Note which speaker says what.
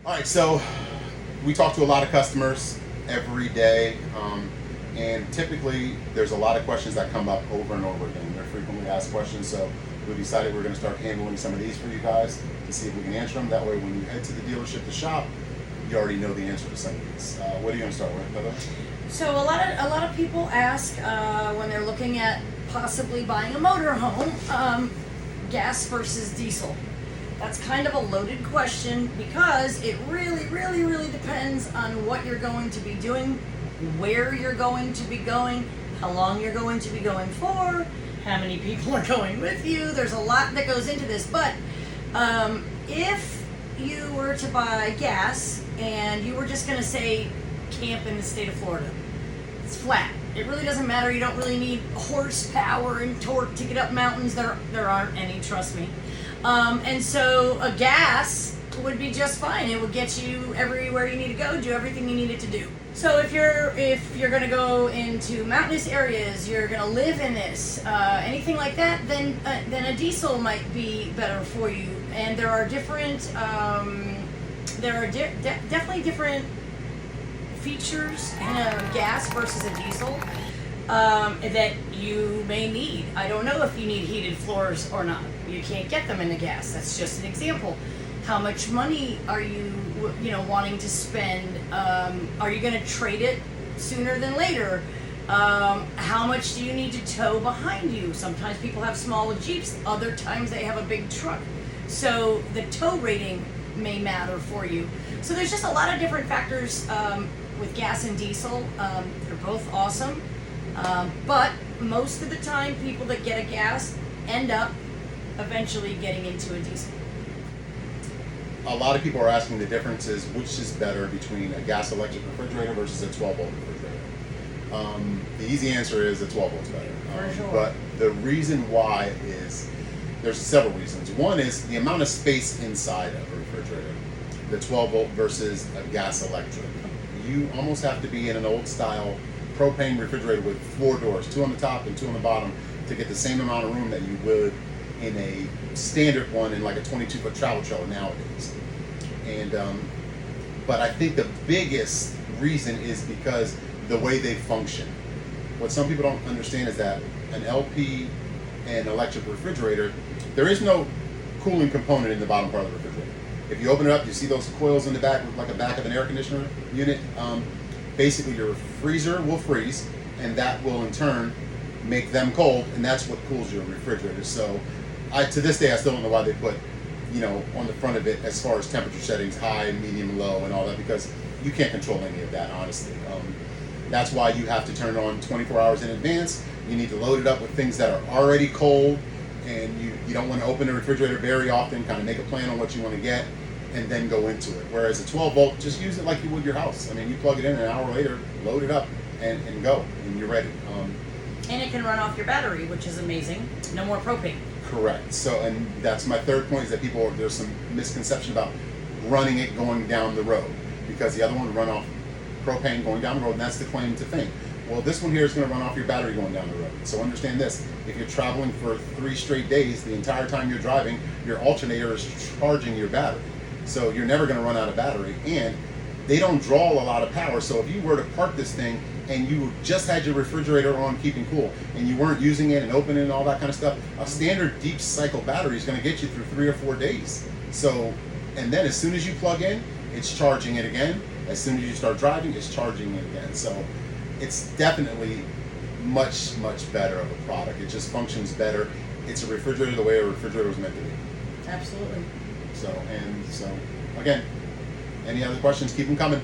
Speaker 1: All right, so we talk to a lot of customers every day, and typically there's a lot of questions that come up over and over again. They're frequently asked questions, so we decided we're going to start handling some of these for you guys to see if we can answer them. That way, when you head to the dealership to shop, you already know the answer to some of these. What are you going to start with, Heather?
Speaker 2: So a lot of people ask when they're looking at possibly buying a motorhome, gas versus diesel. That's kind of a loaded question because it really depends on what you're going to be doing, where you're going to be going, how long you're going to be going for, how many people are going with you. There's a lot that goes into this, but if you were to buy gas and you were just going to say camp in the state of Florida, it's flat. It really doesn't matter. You don't really need horsepower and torque to get up mountains. There aren't any, trust me. And so a gas would be just fine. It would get you everywhere you need to go, do everything you need it to do. So if you're going to go into mountainous areas, you're going to live in this, anything like that, then a diesel might be better for you. And there are different, definitely different features in a gas versus a diesel that you may need. I don't know if you need heated floors or not. You can't get them in the gas. That's just an example. How much money are you wanting to spend? Are you going to trade it sooner than later? How much do you need to tow behind you? Sometimes people have small Jeeps. Other times they have a big truck. So the tow rating may matter for you. So there's just a lot of different factors with gas and diesel. They're both awesome. But most of the time, people that get a gas end up eventually getting into a diesel.
Speaker 1: A lot of people are asking the differences, which is better between a gas electric refrigerator versus a 12-volt refrigerator. The easy answer is a 12 volt's better.
Speaker 2: For sure.
Speaker 1: But the reason why is, there's several reasons. One is the amount of space inside of a refrigerator. The 12 volt versus a gas electric. You almost have to be in an old style propane refrigerator with 4 doors, 2 on the top and 2 on the bottom, to get the same amount of room that you would in a standard one in like a 22-foot travel trailer nowadays. And but I think the biggest reason is because the way they function. What some people don't understand is that an LP and electric refrigerator, there is no cooling component in the bottom part of the refrigerator. If you open it up, you see those coils in the back, like a back of an air conditioner unit. Basically, your freezer will freeze, and that will in turn make them cold, and that's what cools your refrigerator. So, to this day, I still don't know why they put, on the front of it as far as temperature settings, high, medium, low, and all that, because you can't control any of that, honestly. That's why you have to turn it on 24 hours in advance. You need to load it up with things that are already cold, and you don't want to open the refrigerator very often, kind of make a plan on what you want to get, and then go into it. Whereas a 12 volt, just use it like you would your house. I mean, you plug it in an hour later, load it up, and go, and you're ready.
Speaker 2: And it can run off your battery, which is amazing. No more propane.
Speaker 1: Correct. So, and that's my third point, is that there's some misconception about running it going down the road, because the other one would run off propane going down the road, and that's the claim to fame. Well, this one here is going to run off your battery going down the road. So understand this: if you're traveling for 3 straight days, the entire time you're driving, your alternator is charging your battery. So you're never going to run out of battery, and they don't draw a lot of power. So if you were to park this thing and you just had your refrigerator on keeping cool and you weren't using it and opening it and all that kind of stuff, a standard deep cycle battery is going to get you through 3 or 4 days. So, and then as soon as you plug in, it's charging it again. As soon as you start driving, it's charging it again. So it's definitely much better of a product. It just functions better. It's a refrigerator the way a refrigerator was meant to be.
Speaker 2: Absolutely.
Speaker 1: So again, any other questions, keep them coming.